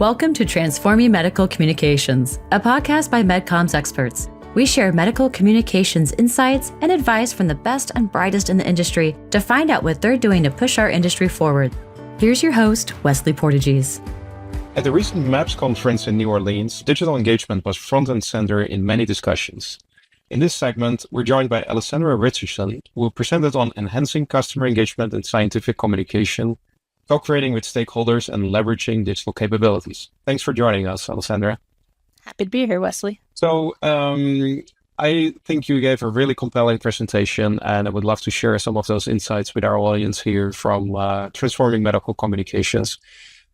Welcome to Transforming Medical Communications, a podcast by MedComms experts. We share medical communications insights and advice from the best and brightest in the industry to find out what they're doing to push our industry forward. Here's your host, Wesley Portegies. At the recent MAPS conference in New Orleans, digital engagement was front and center in many discussions. In this segment, we're joined by Alessandra Richardson, who presented on enhancing customer engagement and scientific communication, co-creating with stakeholders, and leveraging digital capabilities. Thanks for joining us, Alessandra. Happy to be here, Wesley. So I think you gave a really compelling presentation, and I would love to share some of those insights with our audience here from Transforming Medical Communications.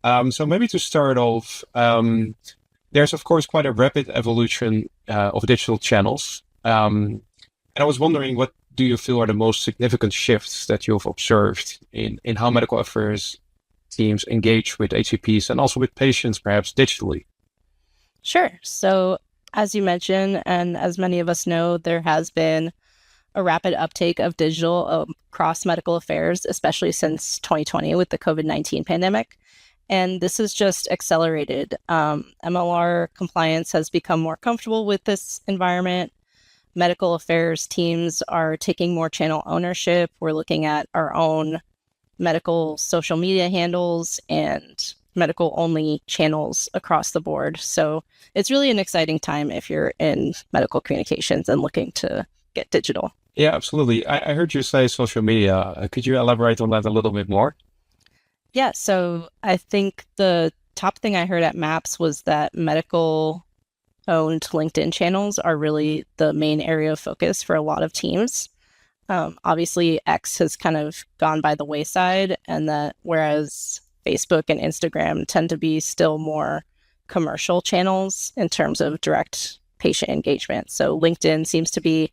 So maybe to start off, there's of course quite a rapid evolution of digital channels. And I was wondering, what do you feel are the most significant shifts that you've observed in how medical affairs teams engage with HCPs and also with patients, perhaps digitally? Sure. So as you mentioned, and as many of us know, there has been a rapid uptake of digital across medical affairs, especially since 2020 with the COVID-19 pandemic. And this has just accelerated. MLR compliance has become more comfortable with this environment. Medical affairs teams are taking more channel ownership. We're looking at our own medical social media handles and medical only channels across the board. So it's really an exciting time if you're in medical communications and looking to get digital. Yeah, absolutely. I heard you say social media. Could you elaborate on that a little bit more? Yeah, so I think the top thing I heard at MAPS was that medical owned LinkedIn channels are really the main area of focus for a lot of teams. Obviously, X has kind of gone by the wayside, and that whereas Facebook and Instagram tend to be still more commercial channels in terms of direct patient engagement. So LinkedIn seems to be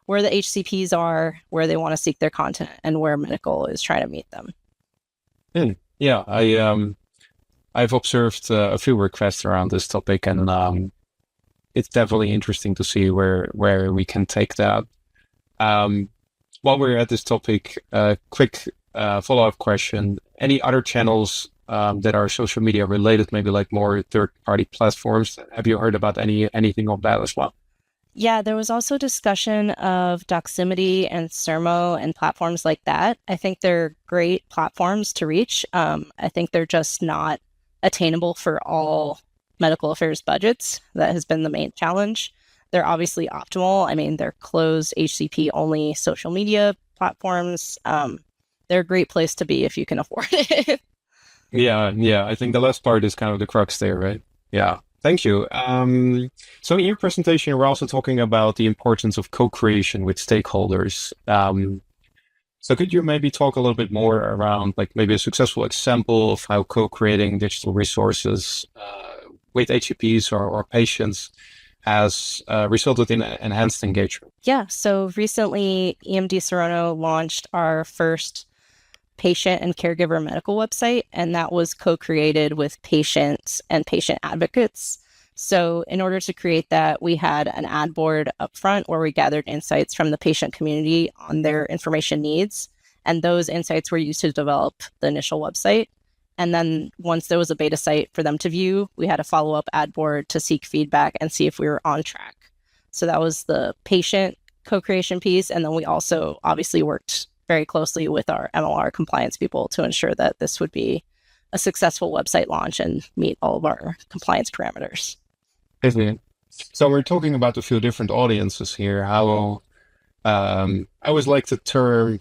where the HCPs are, where they want to seek their content, and where medical is trying to meet them. Yeah, I've observed a few requests around this topic, and it's definitely interesting to see where we can take that. While we're at this topic, quick follow-up question. Any other channels that are social media related, maybe like more third-party platforms? Have you heard about anything of that as well? Yeah, there was also discussion of Doximity and Sermo and platforms like that. I think they're great platforms to reach. I think they're just not attainable for all medical affairs budgets. That has been the main challenge. They're obviously optimal. I mean, they're closed HCP only social media platforms. They're a great place to be if you can afford it. Yeah. I think the last part is kind of the crux there, right? Yeah. Thank you. So in your presentation, we're also talking about the importance of co-creation with stakeholders. So could you maybe talk a little bit more around like maybe a successful example of how co-creating digital resources with HCPs or patients has resulted in enhanced engagement? Yeah, so recently EMD Serono launched our first patient and caregiver medical website, and that was co-created with patients and patient advocates. So in order to create that, we had an ad board up front where we gathered insights from the patient community on their information needs, and those insights were used to develop the initial website. And then once there was a beta site for them to view, we had a follow-up ad board to seek feedback and see if we were on track. So that was the patient co-creation piece. And then we also obviously worked very closely with our MLR compliance people to ensure that this would be a successful website launch and meet all of our compliance parameters. So we're talking about a few different audiences here. How I always like the term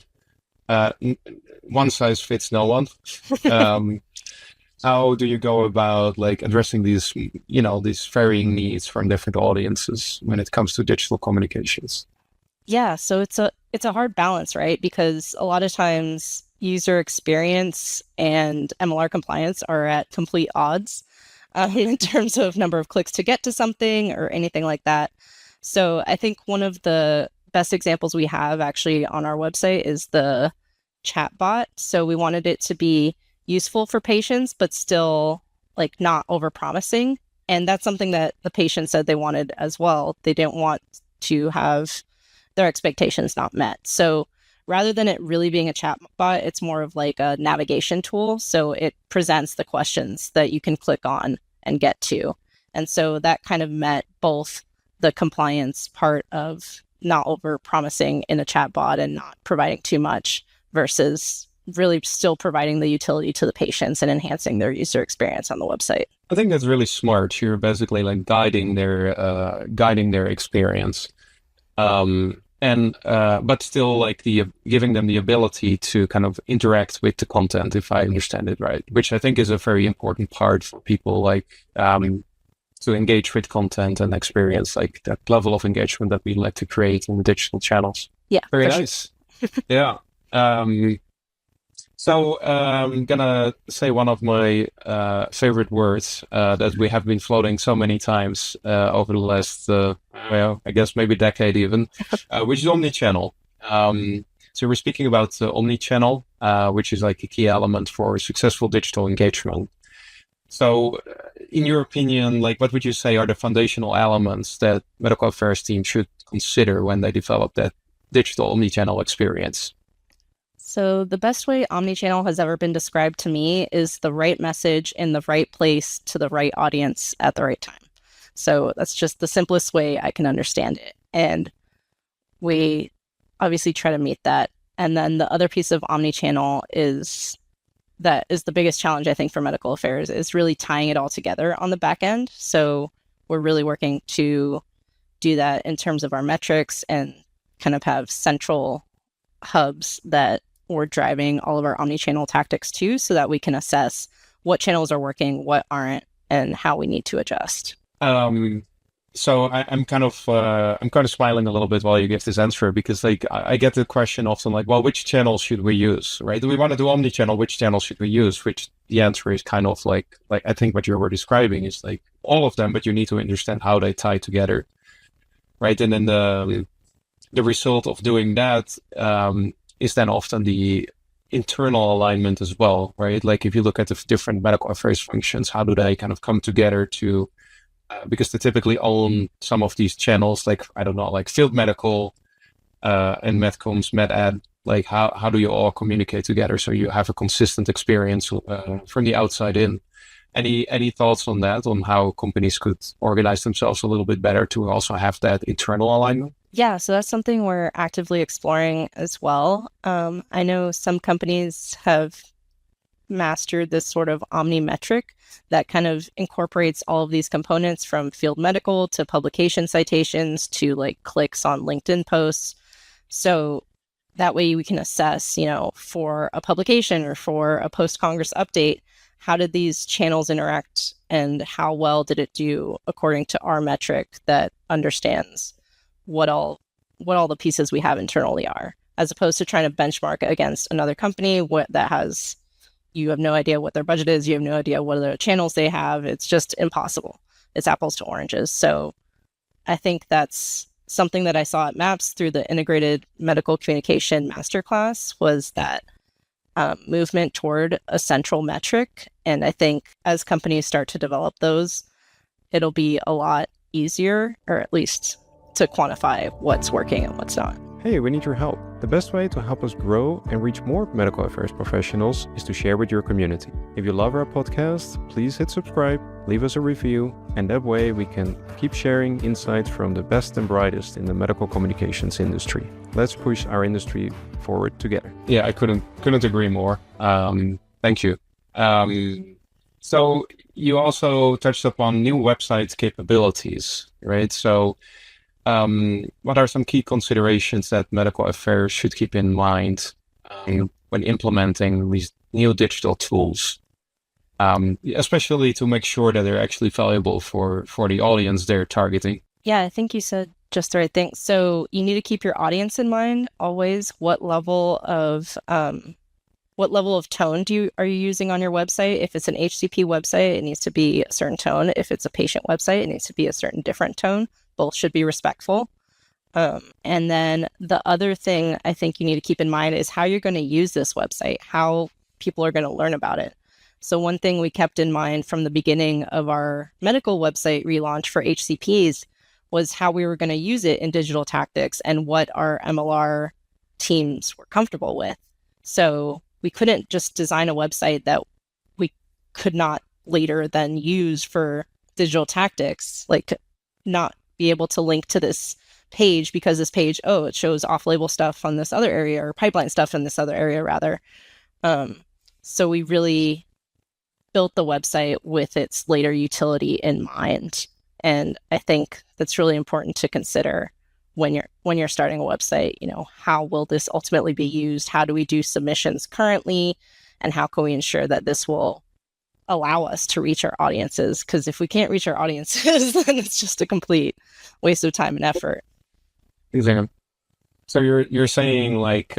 one size fits no one. How do you go about like addressing these varying needs from different audiences when it comes to digital communications? Yeah, so it's a hard balance, right? Because a lot of times user experience and MLR compliance are at complete odds in terms of number of clicks to get to something or anything like that. So I think one of the best examples we have actually on our website is the chatbot. So we wanted it to be useful for patients, but still like not overpromising. And that's something that the patient said they wanted as well. They didn't want to have their expectations not met. So rather than it really being a chatbot, it's more of like a navigation tool. So it presents the questions that you can click on and get to. And so that kind of met both the compliance part of not over promising in a chatbot and not providing too much versus really still providing the utility to the patients and enhancing their user experience on the website. I think that's really smart. You're basically like guiding their experience, but still like giving them the ability to kind of interact with the content, if I understand it right, which I think is a very important part for people like to engage with content and experience like that level of engagement that we like to create in the digital channels. Yeah, very nice. Yeah. So I'm gonna say one of my favorite words that we have been floating so many times over the last, I guess maybe decade even, which is omnichannel. So we're speaking about omnichannel, which is like a key element for successful digital engagement. So in your opinion, like what would you say are the foundational elements that medical affairs team should consider when they develop that digital omnichannel experience? So the best way omnichannel has ever been described to me is the right message in the right place to the right audience at the right time. So that's just the simplest way I can understand it. And we obviously try to meet that. And then the other piece of omnichannel is the biggest challenge, I think, for medical affairs is really tying it all together on the back end. So we're really working to do that in terms of our metrics and kind of have central hubs that we're driving all of our omnichannel tactics to so that we can assess what channels are working, what aren't, and how we need to adjust. So I'm kind of smiling a little bit while you give this answer because like I get the question often like, well, which channels should we use, right? Do we want to do omnichannel? Which channels should we use? Which the answer is kind of like I think what you were describing is like all of them, but you need to understand how they tie together, right? And then the result of doing that is then often the internal alignment as well, right? Like if you look at the different medical affairs functions, how do they kind of come together to, because they typically own some of these channels, like, I don't know, like field medical and medcoms, med ed, like how do you all communicate together so you have a consistent experience from the outside in? Any thoughts on that, on how companies could organize themselves a little bit better to also have that internal alignment? Yeah, so that's something we're actively exploring as well. I know some companies have mastered this sort of omnimetric that kind of incorporates all of these components from field medical to publication citations to like clicks on LinkedIn posts. So that way we can assess, for a publication or for a post-Congress update, how did these channels interact and how well did it do according to our metric that understands what all the pieces we have internally are, as opposed to trying to benchmark against another company you have no idea what their budget is, you have no idea what other channels they have. It's just impossible. It's apples to oranges. So I think that's something that I saw at MAPS through the Integrated Medical Communication Masterclass was that movement toward a central metric. And I think as companies start to develop those, it'll be a lot easier, or at least to quantify what's working and what's not. Hey, we need your help. The best way to help us grow and reach more medical affairs professionals is to share with your community. If you love our podcast, please hit subscribe, leave us a review, and that way we can keep sharing insights from the best and brightest in the medical communications industry. Let's push our industry forward together. Yeah, I couldn't agree more. Thank you. So you also touched upon new website capabilities, right? So what are some key considerations that medical affairs should keep in mind when implementing these new digital tools, especially to make sure that they're actually valuable for the audience they're targeting? Yeah, I think you said just the right thing. So you need to keep your audience in mind always. What level of tone are you using on your website? If it's an HCP website, it needs to be a certain tone. If it's a patient website, it needs to be a certain different tone. Both should be respectful. And then the other thing I think you need to keep in mind is how you're going to use this website, how people are going to learn about it. So one thing we kept in mind from the beginning of our medical website relaunch for HCPs was how we were going to use it in digital tactics and what our MLR teams were comfortable with. So we couldn't just design a website that we could not later then used for digital tactics, like to not be able to link to this page because this page, it shows off-label stuff on this other area or pipeline stuff in this other area rather. So we really built the website with its later utility in mind. And I think that's really important to consider when you're starting a website. How will this ultimately be used? How do we do submissions currently? And how can we ensure that this will allow us to reach our audiences? Because if we can't reach our audiences, then it's just a complete waste of time and effort. Exactly. So you're saying like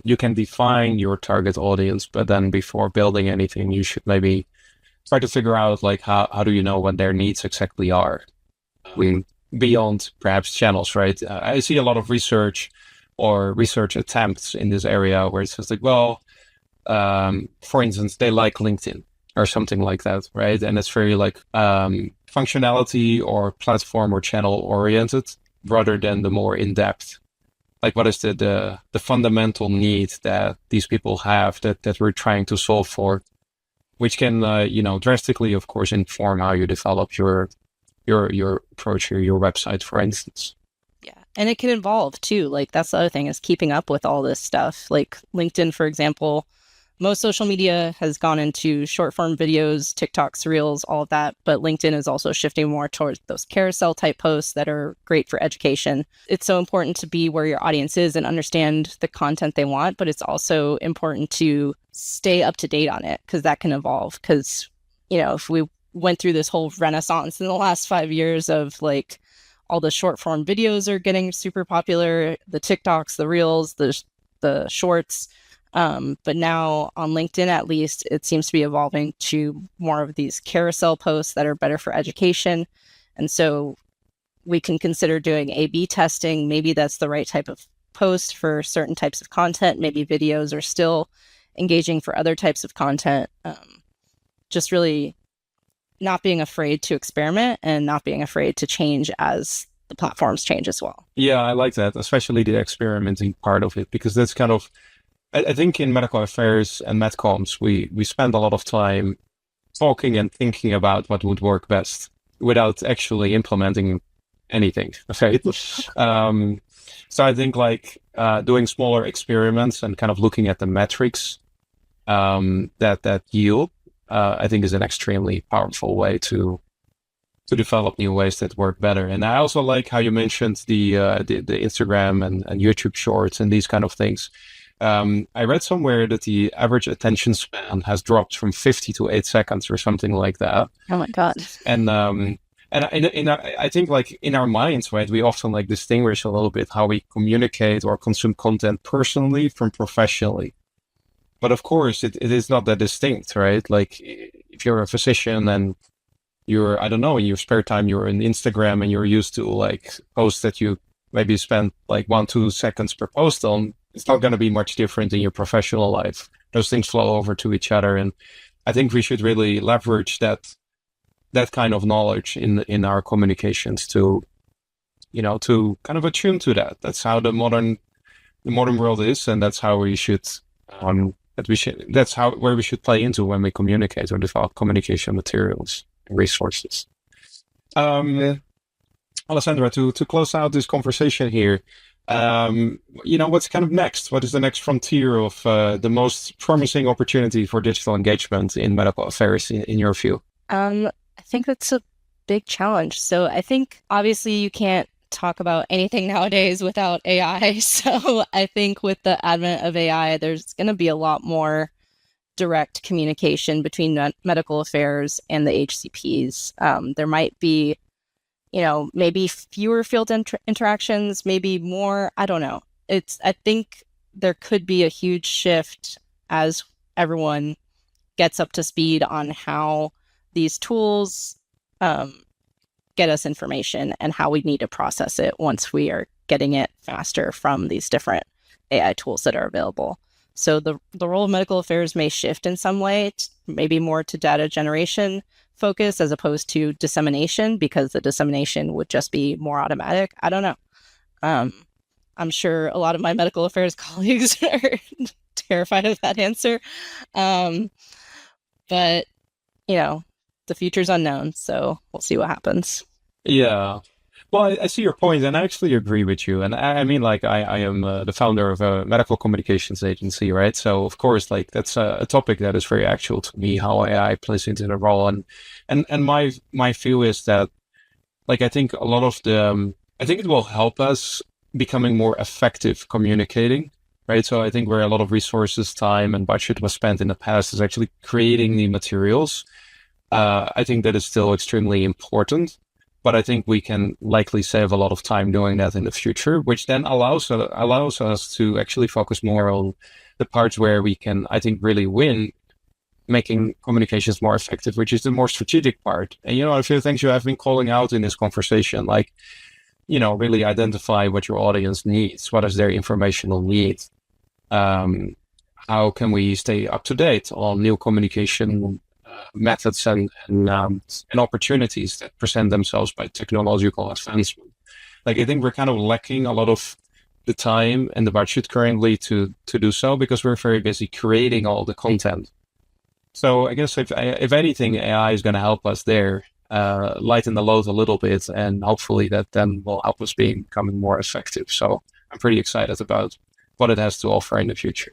you can define your target audience, but then before building anything, you should maybe try to figure out like how do you know what their needs exactly are? Beyond perhaps channels, right? I see a lot of research or research attempts in this area where it says like, well, for instance, they like LinkedIn or something like that, right? And it's very like functionality or platform or channel oriented rather than the more in-depth. Like what is the fundamental need that these people have that we're trying to solve for, which can, drastically, of course, inform how you develop your approach or your website, for instance. Yeah. And it can evolve too. Like that's the other thing is keeping up with all this stuff. Like LinkedIn, for example, most social media has gone into short form videos, TikToks, Reels, all of that. But LinkedIn is also shifting more towards those carousel type posts that are great for education. It's so important to be where your audience is and understand the content they want, but it's also important to stay up to date on it because that can evolve. Because, if we went through this whole renaissance in the last 5 years of like all the short form videos are getting super popular, the TikToks, the Reels, the shorts. But now on LinkedIn, at least, it seems to be evolving to more of these carousel posts that are better for education. And so we can consider doing A/B testing. Maybe that's the right type of post for certain types of content. Maybe videos are still engaging for other types of content. Just really not being afraid to experiment and not being afraid to change as the platforms change as well. Yeah, I like that, especially the experimenting part of it, because that's kind of, I think in medical affairs and medcoms, we spend a lot of time talking and thinking about what would work best without actually implementing anything. Right? So I think like doing smaller experiments and kind of looking at the metrics that yield, I think is an extremely powerful way to develop new ways that work better. And I also like how you mentioned the Instagram and YouTube Shorts and these kind of things. I read somewhere that the average attention span has dropped from 50 to 8 seconds or something like that. Oh my God. And I think like in our minds, right, we often like distinguish a little bit how we communicate or consume content personally from professionally. But of course, it is not that distinct, right? Like if you're a physician and you're, I don't know, in your spare time, you're in Instagram and you're used to like posts that you maybe spend like 1-2 seconds per post on, it's not going to be much different in your professional life. Those things flow over to each other. And I think we should really leverage that kind of knowledge in our communications to kind of attune to that. That's how the modern world is. And that's how we should, where we should play into when we communicate or develop communication materials and resources. Alessandra, to close out this conversation here, what's kind of next? What is the next frontier of the most promising opportunity for digital engagement in medical affairs in your view? I think that's a big challenge. So I think obviously you can't talk about anything nowadays without AI. So I think with the advent of AI, there's going to be a lot more direct communication between medical affairs and the HCPs. There might be, maybe fewer field interactions, maybe more. I don't know. I think there could be a huge shift as everyone gets up to speed on how these tools get us information and how we need to process it once we are getting it faster from these different AI tools that are available. So the role of medical affairs may shift in some way, maybe more to data generation focus as opposed to dissemination, because the dissemination would just be more automatic. I don't know. I'm sure a lot of my medical affairs colleagues are terrified of that answer. But, the future's unknown. So we'll see what happens. Yeah. Well, I see your point, and I actually agree with you. And I mean, like, I am the founder of a medical communications agency, right? So, of course, like, that's a topic that is very actual to me, how AI plays into the role. And my view is that, like, I think a lot of I think it will help us becoming more effective communicating, right? So I think where a lot of resources, time, and budget was spent in the past is actually creating the materials. I think that is still extremely important. But I think we can likely save a lot of time doing that in the future, which then allows us to actually focus more on the parts where we can, I think, really win, making communications more effective, which is the more strategic part. And, a few things you have been calling out in this conversation, like, really identify what your audience needs. What is their informational need? How can we stay up to date on new communication methods and opportunities that present themselves by technological advancement? Like, I think we're kind of lacking a lot of the time and the budget currently to do so, because we're very busy creating all the content. So I guess if anything, AI is going to help us there, lighten the load a little bit, and hopefully that then will help us becoming more effective. So I'm pretty excited about what it has to offer in the future.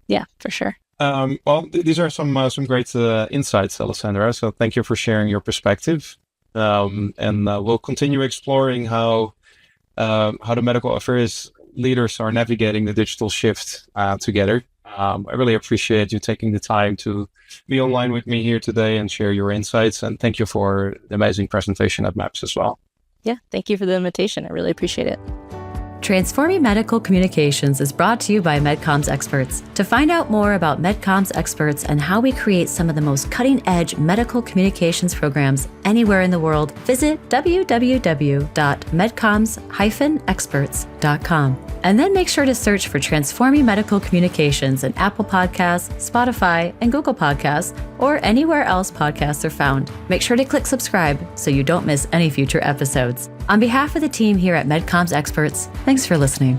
Yeah, for sure. Well, these are some great insights, Alessandra. So thank you for sharing your perspective. And we'll continue exploring how the medical affairs leaders are navigating the digital shift together. I really appreciate you taking the time to be online with me here today and share your insights. And thank you for the amazing presentation at MAPS as well. Yeah, thank you for the invitation. I really appreciate it. Transforming Medical Communications is brought to you by MedCom's experts. To find out more about MedCom's experts and how we create some of the most cutting-edge medical communications programs anywhere in the world, visit www.medcoms-experts.com. And then make sure to search for Transforming Medical Communications in Apple Podcasts, Spotify, and Google Podcasts, or anywhere else podcasts are found. Make sure to click subscribe so you don't miss any future episodes. On behalf of the team here at MedCom's experts, thanks for listening.